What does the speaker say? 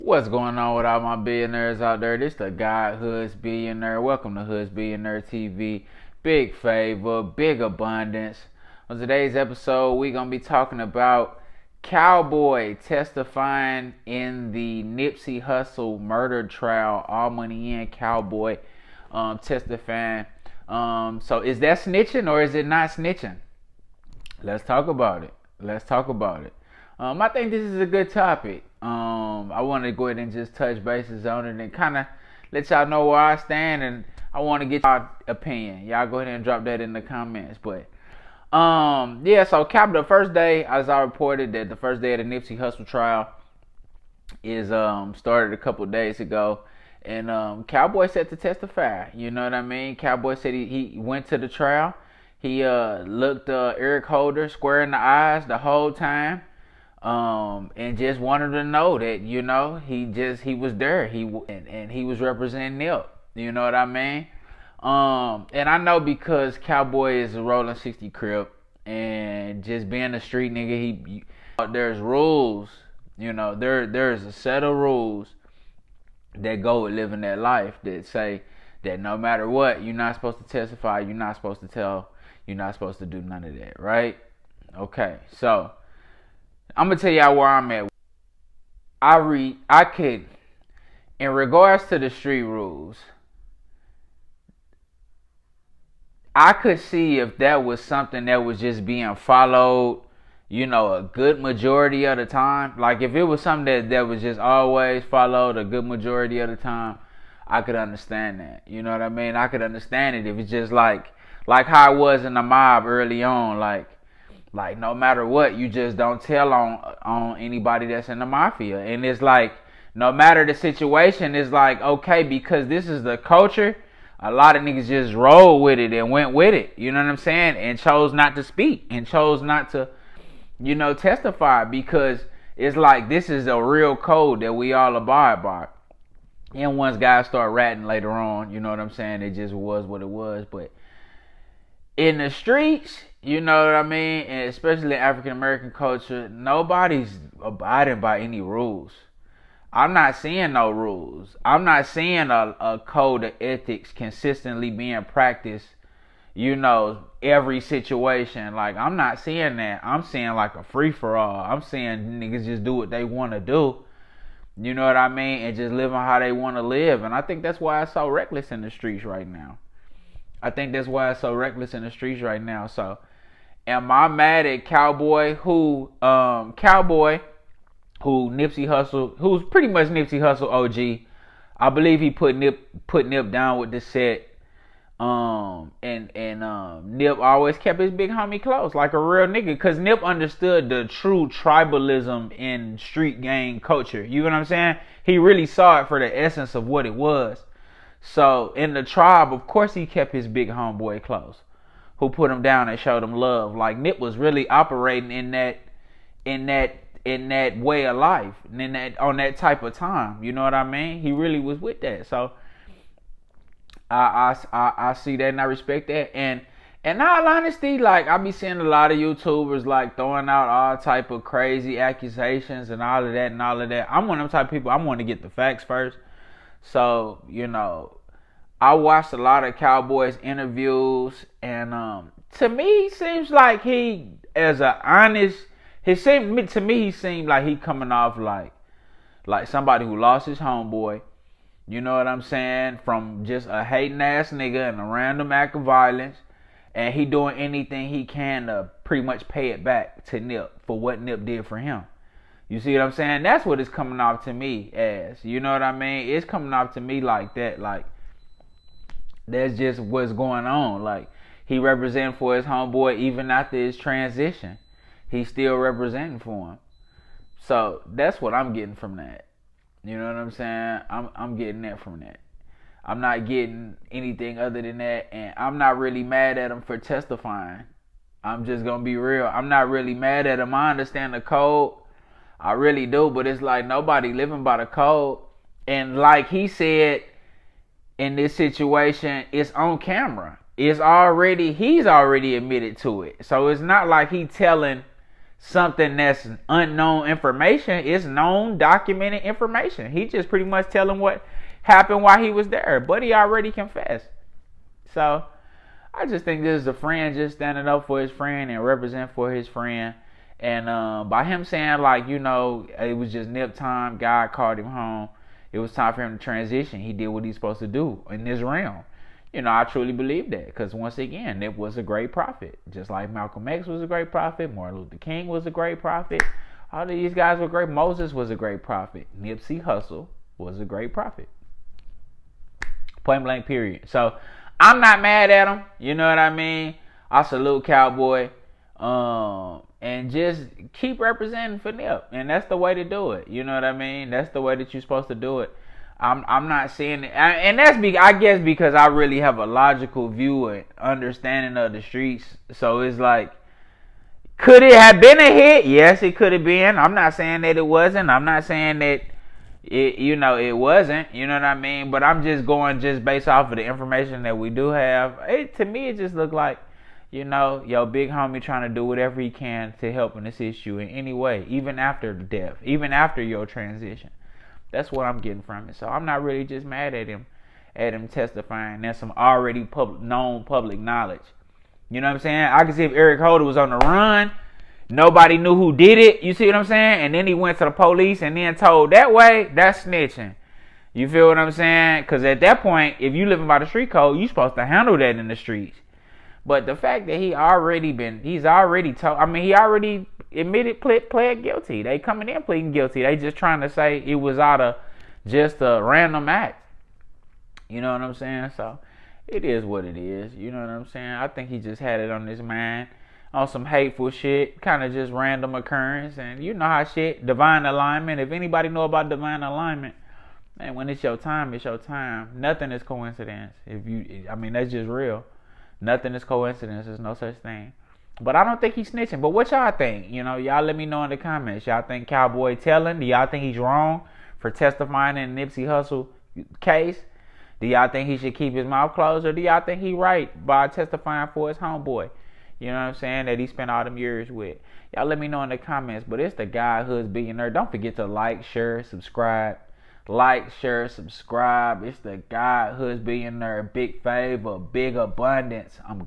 What's going on with all my billionaires out there? This the guy, Hoods Billionaire. Welcome to Hoods Billionaire TV. Big favor, big abundance. On today's episode, we're going to be talking about Cowboy testifying in the Nipsey Hussle murder trial. All money in, Cowboy testifying. So is that snitching or is it not snitching? Let's talk about it. I think this is a good topic. I want to go ahead and just touch bases on it and kind of let y'all know where I stand, and I want to get y'all opinion. Y'all go ahead and drop that in the comments. But so the first day, as I reported, that the first day of the Nipsey Hussle trial is started a couple days ago, and Cowboy set to testify. You know what I mean? Cowboy said he went to the trial. He looked Eric Holder square in the eyes the whole time. And just wanted to know that, he was there. He was representing Nip. You know what I mean? And I know because Cowboy is a rolling 60 crip, and just being a street nigga, there's rules. There's a set of rules that go with living that life that say that no matter what, you're not supposed to testify, you're not supposed to tell, you're not supposed to do none of that, right? Okay, so I'm gonna tell y'all where I'm at. I could, in regards to the street rules, I could see if that was something that was just being followed, a good majority of the time. Like if it was something that was just always followed a good majority of the time, I could understand that. You know what I mean? I could understand it if it's just like how it was in the mob early on, like no matter what, you just don't tell on anybody that's in the mafia. And it's like, no matter the situation, it's like, okay, because this is the culture, a lot of niggas just rolled with it and went with it. You know what I'm saying? And chose not to speak and chose not to, testify, because it's like this is a real code that we all abide by. And once guys start ratting later on, you know what I'm saying? It just was what it was. But in the streets, you know what I mean, and especially African American culture, nobody's abiding by any rules. I'm not seeing no rules. I'm not seeing a code of ethics consistently being practiced, every situation. Like, I'm not seeing that. I'm seeing like a free-for-all. I'm seeing niggas just do what they want to do, you know what I mean, and just living how they want to live. And I think that's why it's so reckless in the streets right now. So, am I mad at Cowboy, who Nipsey Hussle, who's pretty much Nipsey Hussle OG? I believe he put Nip down with the set. Nip always kept his big homie close, like a real nigga, cause Nip understood the true tribalism in street gang culture. You know what I'm saying? He really saw it for the essence of what it was. So in the tribe, of course, he kept his big homeboy close, who put him down and showed him love. Like Nip was really operating in that way of life, and on that type of time. You know what I mean? He really was with that. So I see that and I respect that. And in all honesty, like I be seeing a lot of YouTubers like throwing out all type of crazy accusations and all of that. I'm one of them type of people. I want to get the facts first. So, I watched a lot of Cowboys interviews, and to me, it seems like he seemed like he coming off like somebody who lost his homeboy, you know what I'm saying, from just a hating ass nigga and a random act of violence, and he doing anything he can to pretty much pay it back to Nip for what Nip did for him. You see what I'm saying? That's what it's coming off to me as. You know what I mean? It's coming off to me like that. Like, that's just what's going on. Like, he representing for his homeboy even after his transition. He's still representing for him. So, that's what I'm getting from that. You know what I'm saying? I'm getting that from that. I'm not getting anything other than that. And I'm not really mad at him for testifying. I'm just going to be real. I'm not really mad at him. I understand the code. I really do, but it's like nobody living by the code. And like he said, in this situation, it's on camera. He's already admitted to it. So it's not like he telling something that's unknown information. It's known, documented information. He just pretty much telling what happened while he was there, but he already confessed. So I just think this is a friend just standing up for his friend and represent for his friend. And by him saying, like, you know, it was just nip time, God called him home, it was time for him to transition. He did what he's supposed to do in this realm. You know, I truly believe that, because once again, Nip was a great prophet. Just like Malcolm X was a great prophet, Martin Luther King was a great prophet. All of these guys were great. Moses was a great prophet. Nipsey Hussle was a great prophet. Point blank, period. So I'm not mad at him. You know what I mean? I salute Cowboy. And just keep representing for Nip. And that's the way to do it. You know what I mean? That's the way that you're supposed to do it. I'm not seeing it. And that's, I guess, because I really have a logical view and understanding of the streets. So it's like, could it have been a hit? Yes, it could have been. I'm not saying that it wasn't. I'm not saying that it wasn't. You know what I mean? But I'm just going just based off of the information that we do have. To me, it just looked like, you know, your big homie trying to do whatever he can to help and assist you in any way, even after the death, even after your transition. That's what I'm getting from it. So I'm not really just mad at him testifying. That's some already known public knowledge. You know what I'm saying? I can see if Eric Holder was on the run, nobody knew who did it. You see what I'm saying? And then he went to the police and then told that way, that's snitching. You feel what I'm saying? Because at that point, if you living by the street code, you're supposed to handle that in the streets. But the fact that he already admitted, pled guilty. They coming in pleading guilty. They just trying to say it was out of just a random act. You know what I'm saying? So it is what it is. You know what I'm saying? I think he just had it on his mind on some hateful shit, kind of just random occurrence. And you know how shit, divine alignment. If anybody know about divine alignment, man, when it's your time, it's your time. Nothing is coincidence. That's just real. Nothing is coincidence. There's no such thing. But I don't think he's snitching. But what y'all think? You know, y'all let me know in the comments. Y'all think Cowboy telling? Do y'all think he's wrong for testifying in the Nipsey Hussle case? Do y'all think he should keep his mouth closed? Or do y'all think he right by testifying for his homeboy? You know what I'm saying? That he spent all them years with. Y'all let me know in the comments. But it's the guy, HOODZBILLionaire. Don't forget to like, share, subscribe. Like, share, subscribe. It's the guy, HOODZBILLionaire. Big favor, big abundance. I'm